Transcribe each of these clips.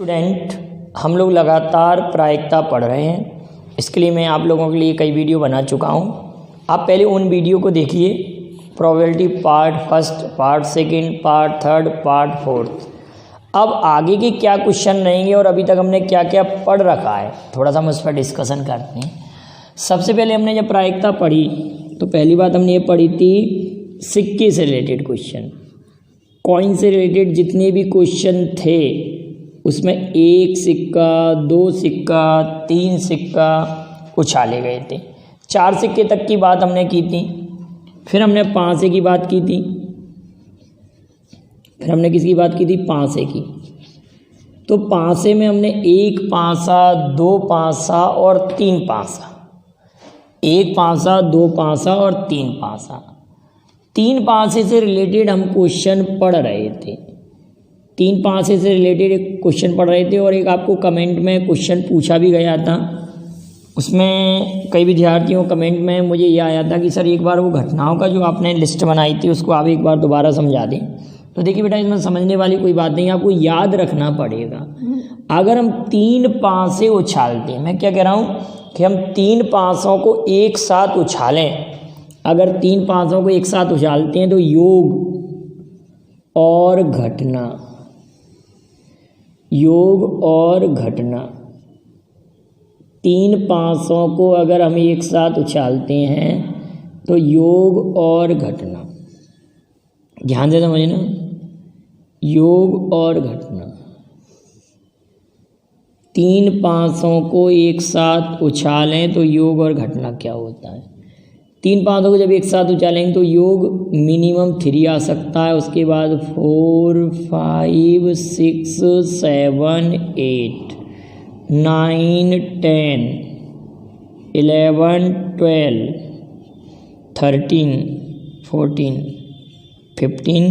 Student, हम लोग लगातार प्रायिकता पढ़ रहे हैं। इसके लिए मैं आप लोगों के लिए कई वीडियो बना चुका हूँ। आप पहले उन वीडियो को देखिए, probability part first, part second, part third, part fourth. अब आगे के क्या क्वेश्चन रहेंगे और अभी तक हमने क्या क्या पढ़ रखा है, थोड़ा सा हम उस पर डिस्कशन करते हैं। सबसे पहले हमने जब प्रायिकता पढ़ी तो पहली बात हमने ये पढ़ी थी सिक्के से रिलेटेड क्वेश्चन। कॉइन से रिलेटेड जितने भी क्वेश्चन थे उसमें 1 सिक्का, 2 सिक्का, 3 सिक्का उछाले गए थे। 4 सिक्के तक की बात हमने की थी। फिर हमने पांसे की बात की थी। फिर हमने किसकी बात की थी? पांसे की। तो पांसे में हमने 1 पांसा, 2 पांसा और 3 पांसा। 1 पांसा, 2 पांसा और 3 पांसा। 3 पांसे से रिलेटेड हम क्वेश्चन पढ़ रहे थे। 3 पांसे से रिलेटेड एक क्वेश्चन पढ़ रहे थे और एक आपको कमेंट में क्वेश्चन पूछा भी गया था। उसमें कई विद्यार्थियों कमेंट में मुझे ये आया था कि सर एक बार वो घटनाओं का जो आपने लिस्ट बनाई थी उसको आप एक बार दोबारा समझा दें। तो देखिए बेटा, इसमें समझने वाली कोई बात नहीं, आपको याद रखना पड़ेगा। अगर हम 3 पांसे उछालते हैं, मैं क्या कह रहा हूँ कि हम 3 पांसों को एक साथ उछालें। अगर 3 पांसों को एक साथ उछालते हैं तो योग और घटना, योग और घटना, 3 पांसों को अगर हम एक साथ उछालते हैं तो योग और घटना, ध्यान से समझना, योग और घटना। 3 पांसों को एक साथ उछालें तो योग और घटना क्या होता है? 3 पांसों को जब एक साथ उछालेंगे तो योग मिनिमम 3 आ सकता है। उसके बाद 4, 5, 6, 7, 8, 9, 10, 11, 12, 13, 14, 15,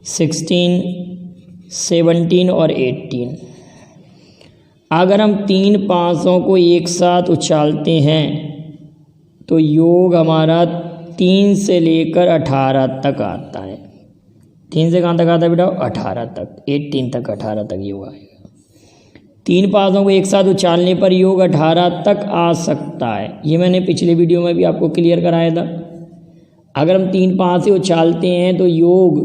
16, 17 और 18। अगर हम 3 पांसों को एक साथ उछालते हैं तो योग हमारा 3 से लेकर 18 तक आता है। 3 से कहाँ तक आता है बेटा? 18 तक, 18 तक, 18 तक योग आएगा। 3 पांसों को एक साथ उछालने पर योग 18 तक आ सकता है। ये मैंने पिछले वीडियो में भी आपको क्लियर कराया था। अगर हम 3 पांसे उछालते हैं तो योग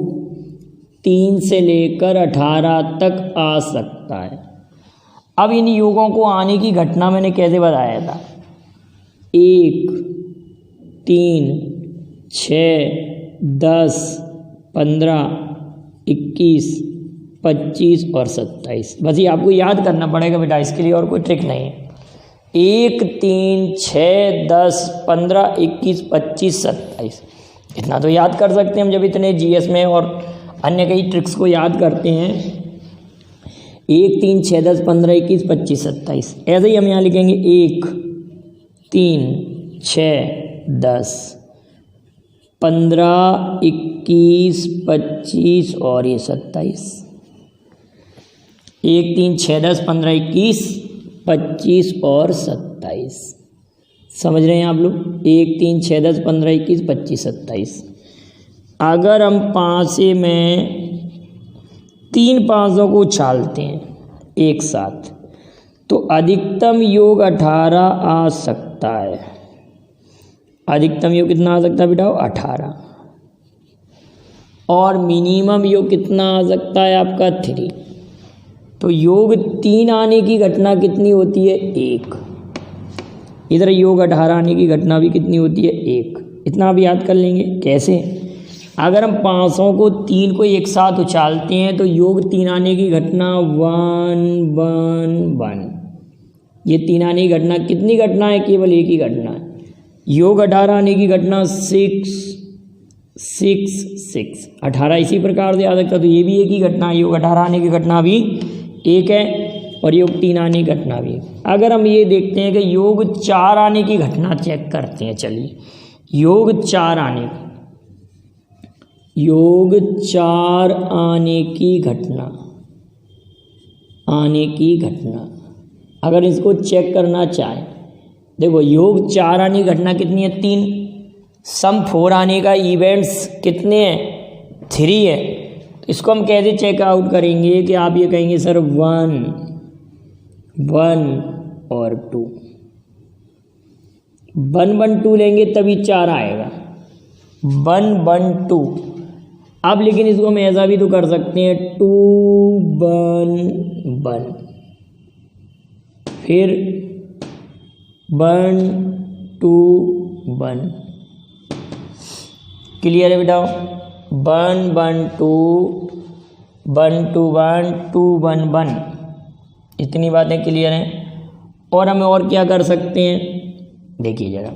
3 से लेकर 18 तक आ सकता है। अब इन योगों को आने की घटना मैंने कैसे बताया था? 1, 3, 6, 10, 15, 21, 25 और 27। बस ये आपको याद करना पड़ेगा बेटा, इसके लिए और कोई ट्रिक नहीं है। 1, 3, 6, 10, 15, 21, 25, 27, इतना तो याद कर सकते हैं हम जब इतने जीएस में और अन्य कई ट्रिक्स को याद करते हैं। 1, 3, 6, 10, 15, 21, 25, 27। ऐसे ही हम यहाँ लिखेंगे 1, 3, 6, 10, 15, 21, 25 और ये 27। 1, 3, 6, 10, 15, 21, 25 और 27। समझ रहे हैं आप लोग? 1, 3, 6, 10, 15, 21, 25, 27। अगर हम पांसे में 3 पांसों को उछालते हैं एक साथ तो अधिकतम योग 18 आ सकता है। अधिकतम योग कितना आ सकता है बेटा? 18। और मिनिमम योग कितना आ सकता है आपका? 3। तो योग 3 आने की घटना कितनी होती है? 1। इधर योग 18 आने की घटना भी कितनी होती है? 1। इतना आप याद कर लेंगे। कैसे? अगर हम पांसों को 3 को एक साथ उछालते हैं तो योग 3 आने की घटना 1, 1, 1। ये 3 आने की घटना कितनी घटना है? केवल एक ही घटना है। योग 18 आने की घटना 6, 6, 6। 18 इसी प्रकार से याद रखता, तो ये भी एक ही घटना है। योग 18 आने की घटना भी एक है और योग 3 आने की घटना भी। अगर हम ये देखते हैं कि योग 4 आने की घटना चेक करते हैं, चलिए योग 4 आने की घटना, अगर इसको चेक करना चाहें, देखो योग 4 आने की घटना कितनी है? 3। सम 4 आने का इवेंट्स कितने हैं? 3 है। तो इसको हम कैसे चेकआउट करेंगे कि आप ये कहेंगे सर 1 और 2, 1 1 2 लेंगे तभी 4 आएगा, 1 1 2। अब लेकिन इसको हम ऐसा भी तो कर सकते हैं 2 1 1, फिर 1 2 1। क्लियर है बेटा? 1 1 2 1 2 1 2 1 1, इतनी बातें क्लियर हैं। और हमें और क्या कर सकते हैं, देखिए जरा,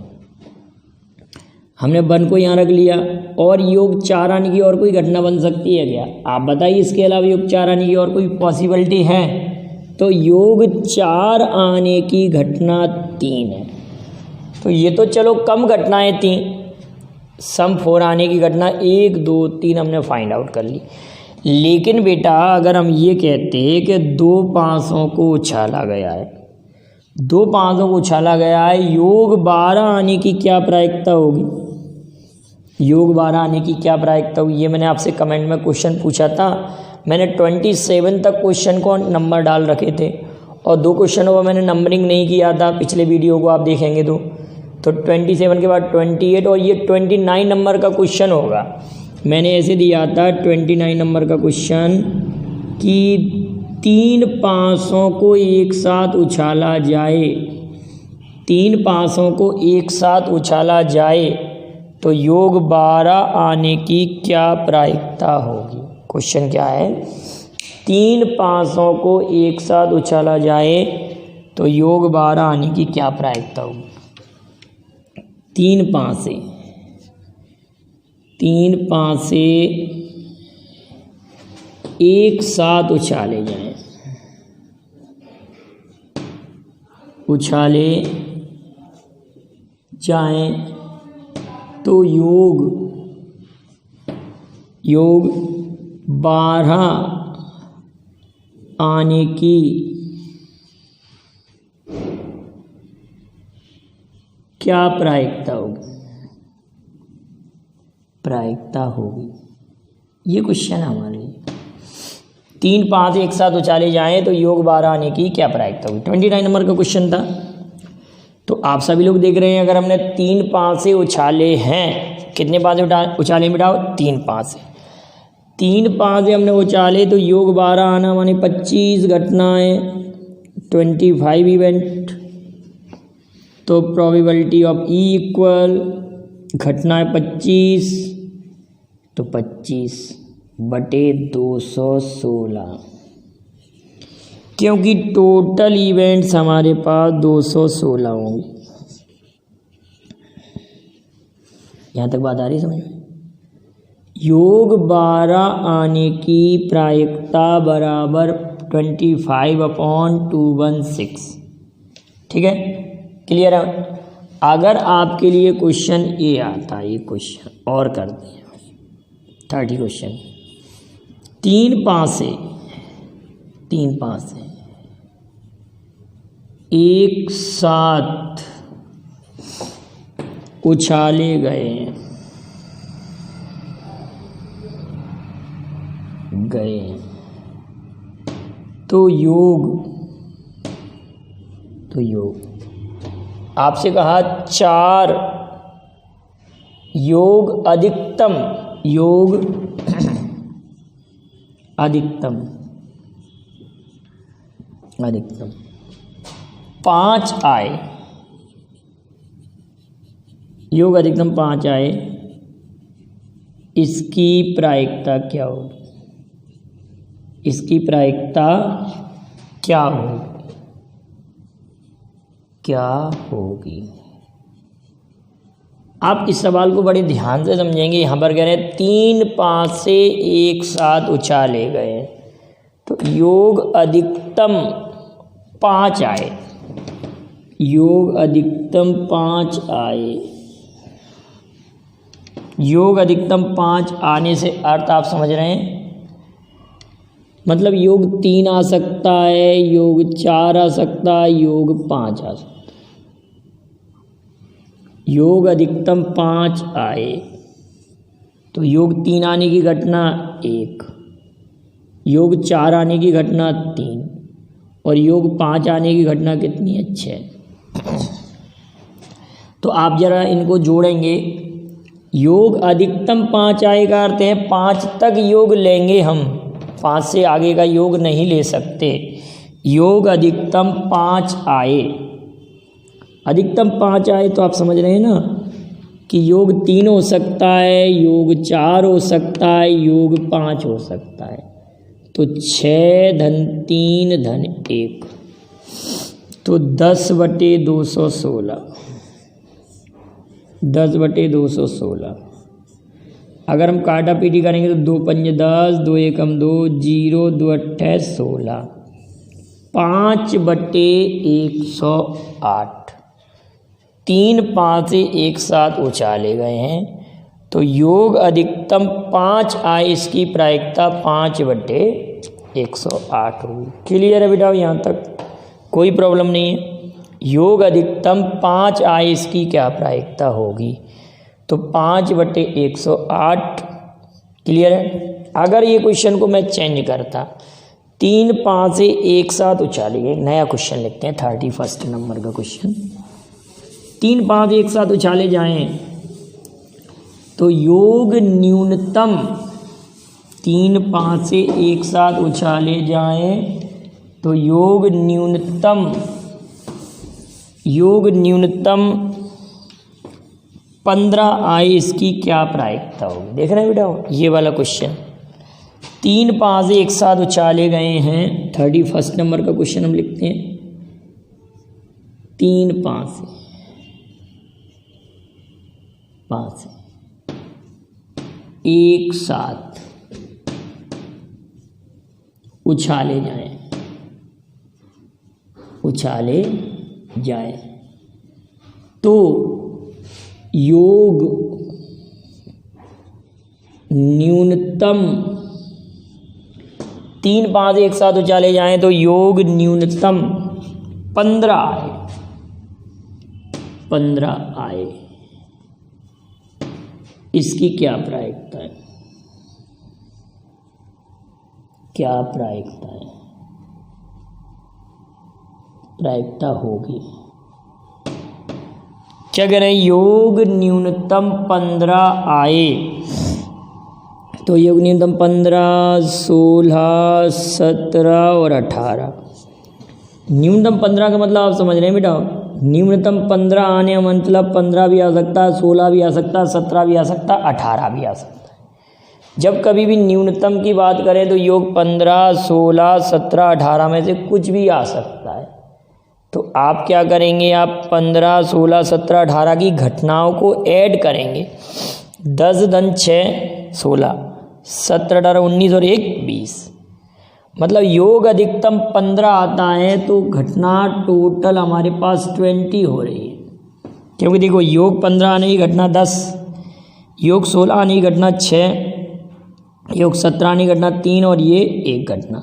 हमने 1 को यहाँ रख लिया, और योग 4 आने की और कोई घटना बन सकती है क्या? आप बताइए, इसके अलावा योग 4 आने की और कोई पॉसिबिलिटी है? तो योग 4 आने की घटना 3 है, तो ये तो चलो कम घटनाएं थी। सम 4 आने की घटना 1 2 3 हमने फाइंड आउट कर ली। लेकिन बेटा अगर हम ये कहते हैं कि 2 500 को उछाला गया है, 2 500 को उछाला गया है, योग 12 आने की क्या प्रायिकता होगी? योग 12 आने की क्या प्रायिकता होगी? ये मैंने आपसे कमेंट में क्वेश्चन पूछा था। मैंने 27 तक क्वेश्चन को नंबर डाल रखे थे, और 2 क्वेश्चनों को मैंने नंबरिंग नहीं किया था, पिछले वीडियो को आप देखेंगे तो 27 के बाद 28 और ये 29 नंबर का क्वेश्चन होगा। मैंने ऐसे दिया था 29 नंबर का क्वेश्चन कि 3 500 को एक साथ उछाला जाए, 3 500 को एक साथ उछाला जाए तो योग 12 आने की क्या प्रायिकता होगी? क्वेश्चन क्या है? 3 500 को एक साथ उछाला जाए तो योग 12 आने की क्या प्रायिकता होगी? 3 5 एक साथ उछाले जाएं तो योग 12 आने की क्या प्रायिकता होगी? ये क्वेश्चन है हमारे लिए। 3 5 एक साथ उछाले जाएं तो योग 12 आने की क्या प्रायिकता होगी? 29 नंबर का क्वेश्चन था। तो आप सभी लोग देख रहे हैं, अगर हमने 3 5 से उछाले हैं, कितने 5 उछाले मिटाओ? 3 5 से 3 5 से हमने उछाले तो योग 12 आना माने 25 घटनाएं, 25 इवेंट। तो प्रोबेबिलिटी ऑफ ई इक्वल घटनाएं 25, तो 25/216, क्योंकि टोटल इवेंट्स हमारे पास 216 होंगे। यहाँ तक बात आ रही समझ में? योग 12 आने की प्रायिकता बराबर 25/216। ठीक है, क्लियर है? अगर आपके लिए क्वेश्चन ए आता, ये क्वेश्चन और करते हैं 30 क्वेश्चन, 3 5 से एक साथ उछाले गए तो योग आपसे कहा 4 योग अधिकतम 5 आए, योग अधिकतम 5 आए, इसकी प्रायिकता क्या होगी? क्या होगी? आप इस सवाल को बड़े ध्यान से समझेंगे। यहाँ पर कह रहे हैं 3 5 से एक साथ उछाले गए तो योग अधिकतम 5 आए, योग अधिकतम 5 आने से अर्थ आप समझ रहे हैं? मतलब योग 3 आ सकता है, योग 4 आ सकता है, योग 5 आ सकता है। योग अधिकतम 5 आए तो योग 3 आने की घटना 1, योग 4 आने की घटना 3 और योग 5 आने की घटना कितनी है 6। तो आप जरा इनको जोड़ेंगे। योग अधिकतम 5 आए का अर्थ है 5 तक योग लेंगे हम, 5 से आगे का योग नहीं ले सकते। योग अधिकतम 5 आए, अधिकतम 5 आए तो आप समझ रहे हैं ना कि योग 3 हो सकता है, योग 4 हो सकता है, योग 5 हो सकता है। तो 6 धन 3 धन 1 तो 10/216, 10/216। अगर हम काटा पीटी करेंगे तो 2 पंजे 10, 2 एकम 2, 0 2 अट्ठे 16, 5/108। 3 5 एक साथ उछाले गए हैं तो योग अधिकतम 5 आए, इसकी प्रायिकता 5/108 होगी। क्लियर है बेटा? यहाँ तक कोई प्रॉब्लम नहीं है। योग अधिकतम 5 आए, इसकी क्या प्रायिकता होगी? तो 5/108। क्लियर है? अगर ये क्वेश्चन को मैं चेंज करता, 3 5 एक साथ उछाले गए, नया क्वेश्चन लिखते हैं 31 नंबर का क्वेश्चन। 3 5 एक साथ उछाले जाएं तो योग न्यूनतम, 3 5 एक साथ उछाले जाएं तो योग न्यूनतम 15 आए, इसकी क्या प्रायिकता होगी? देख रहे हैं बेटा ये वाला क्वेश्चन। 3 5 एक साथ उछाले गए हैं, 31 नंबर का क्वेश्चन हम लिखते हैं। 3 5 एक साथ उछाले जाए तो योग न्यूनतम, 3 5 एक साथ उछाले जाएं तो योग न्यूनतम 15 आए, इसकी क्या प्रायिकता है? प्रायिकता होगी क्या करें? योग न्यूनतम 15 आए तो योग न्यूनतम 15, 16, 17 और 18। न्यूनतम 15 का मतलब आप समझ रहे हैं बेटा? न्यूनतम 15 आने का मतलब 15 भी आ सकता है, 16 भी आ सकता है, 17 भी आ सकता है, 18 भी आ सकता है। जब कभी भी न्यूनतम की बात करें तो योग 15, 16, 17, 18 में से कुछ भी आ सकता है। तो आप क्या करेंगे? आप 15, 16, 17, 18 की घटनाओं को ऐड करेंगे। 10 धन 6 16, 17 18 19 और 1 20। मतलब योग अधिकतम 15 आता है तो घटना टोटल हमारे पास 20 हो रही है। क्योंकि देखो योग 15 आने की घटना 10, योग 16 आने की घटना 6, योग 17 आने की घटना 3 और ये एक घटना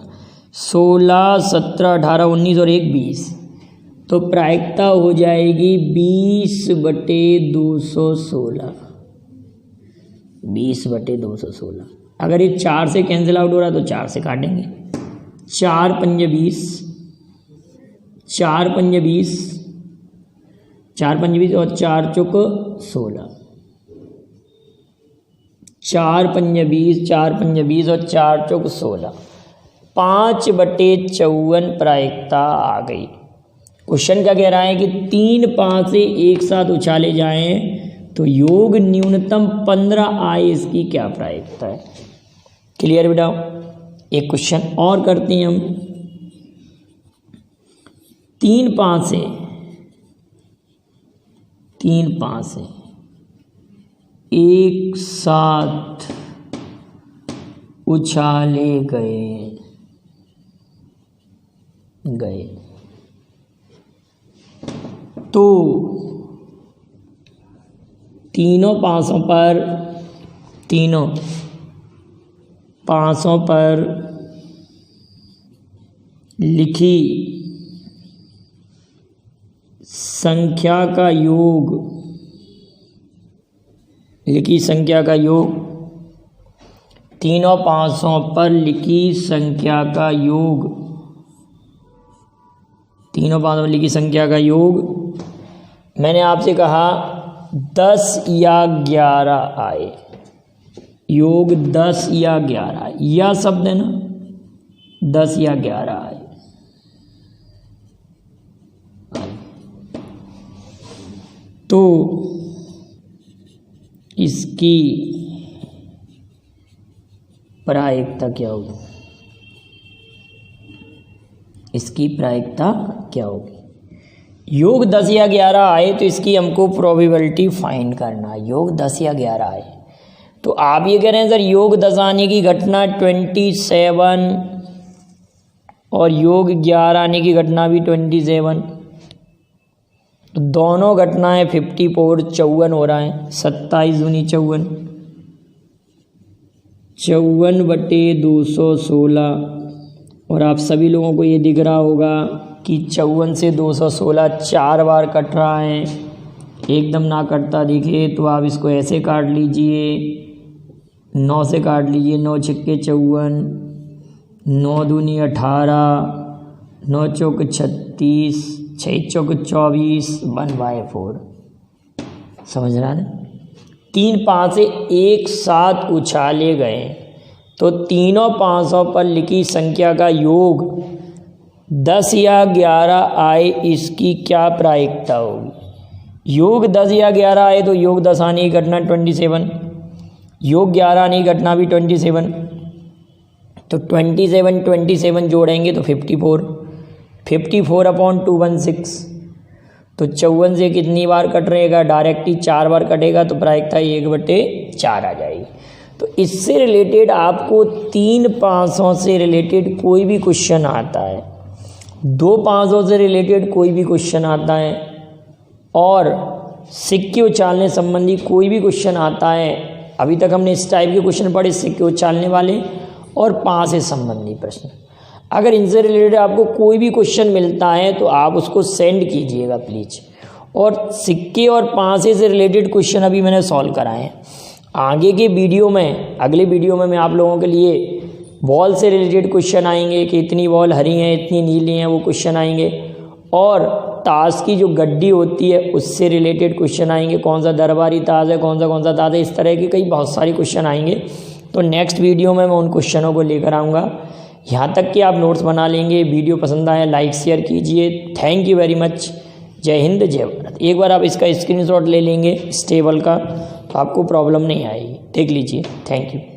16, 17, 18, 19 और 1 20। तो प्रायिकता हो जाएगी 20/216, 20/216। अगर ये 4 से कैंसिल आउट हो रहा है तो 4 से काटेंगे। 4 पंजे 20, 4 पंजे 20, 4 पंजे 20 और 4 चौक 16। 4 पंजे 20, 4 पंजे 20 और 4 चौक 16। 5/54 प्रायिकता आ गई। क्वेश्चन क्या कह रहा है कि 3 5 से एक साथ उछाले जाएं तो योग न्यूनतम 15 आए, इसकी क्या प्रायिकता है? क्लियर बेटा? एक क्वेश्चन और करते हैं हम। 3 5 से एक साथ उछाले गए तो तीनों पांचों पर लिखी संख्या का योग तीनों पासों पर लिखी संख्या का योग, तीनों पासों पर लिखी संख्या का योग मैंने आपसे कहा 10 या 11 आए, योग 10 या 11, या शब्द है ना, 10 या 11 आए। तो इसकी प्रायिकता क्या होगी, इसकी प्रायिकता क्या होगी? योग 10 या 11 आए तो इसकी हमको प्रोबेबिलिटी फाइंड करना है। योग 10 या 11 आए तो आप ये कह रहे हैं सर योग 10 आने की घटना 27 और योग 11 आने की घटना भी 27, तो दोनों घटनाएं 54 54 हो रहा है। 27 दूनी 54, 54/216। और आप सभी लोगों को ये दिख रहा होगा कि 54 से 216 4 बार कट रहा है। एकदम ना कटता दिखे तो आप इसको ऐसे काट लीजिए, 9 से काट लीजिए, 9 छक्के 54, 9 दूनी 18, 9 चौक 36, 6 चौक 24, 1/4। समझ रहा है? 3 5 एक साथ उछाले गए तो तीनों पाँचों पर लिखी संख्या का योग 10 या 11 आए, इसकी क्या प्रायिकता होगी? योग 10 या 11 आए तो योग 10 आने की घटना 27, योग 11 आने की घटना भी 27, तो 27 जोड़ेंगे तो 54, 54/216। तो 54 से कितनी बार कट रहेगा? डायरेक्ट ही 4 बार कटेगा, तो प्रायिकता 1/4 आ जाएगी। तो इससे रिलेटेड आपको 3 पाँचों से रिलेटेड कोई भी क्वेश्चन आता है, 2 पाँचों से रिलेटेड कोई भी क्वेश्चन आता है, और सिक्के उछालने संबंधी कोई भी क्वेश्चन आता है। अभी तक हमने इस टाइप के क्वेश्चन पढ़े, सिक्के उछालने वाले और 5 से संबंधी प्रश्न। अगर इनसे रिलेटेड आपको कोई भी क्वेश्चन मिलता है तो आप उसको सेंड कीजिएगा प्लीज़। और सिक्के और 5 से रिलेटेड क्वेश्चन अभी मैंने सॉल्व कराए हैं। आगे के वीडियो में, अगले वीडियो में मैं आप लोगों के लिए बॉल से रिलेटेड क्वेश्चन आएंगे कि इतनी बॉल हरी हैं, इतनी नीली हैं, वो क्वेश्चन आएंगे। और ताश की जो गड्डी होती है उससे रिलेटेड क्वेश्चन आएंगे, कौन सा दरबारी ताश है, कौन सा ताश है, इस तरह के कई बहुत सारे क्वेश्चन आएंगे। तो नेक्स्ट वीडियो में मैं उन क्वेश्चनों को लेकर आऊँगा। यहाँ तक कि आप नोट्स बना लेंगे। वीडियो पसंद आया लाइक शेयर कीजिए। Thank you very much. जय हिंद जय भारत। एक बार आप इसका स्क्रीनशॉट ले लेंगे स्टेबल का तो आपको प्रॉब्लम नहीं आएगी। देख लीजिए। Thank you.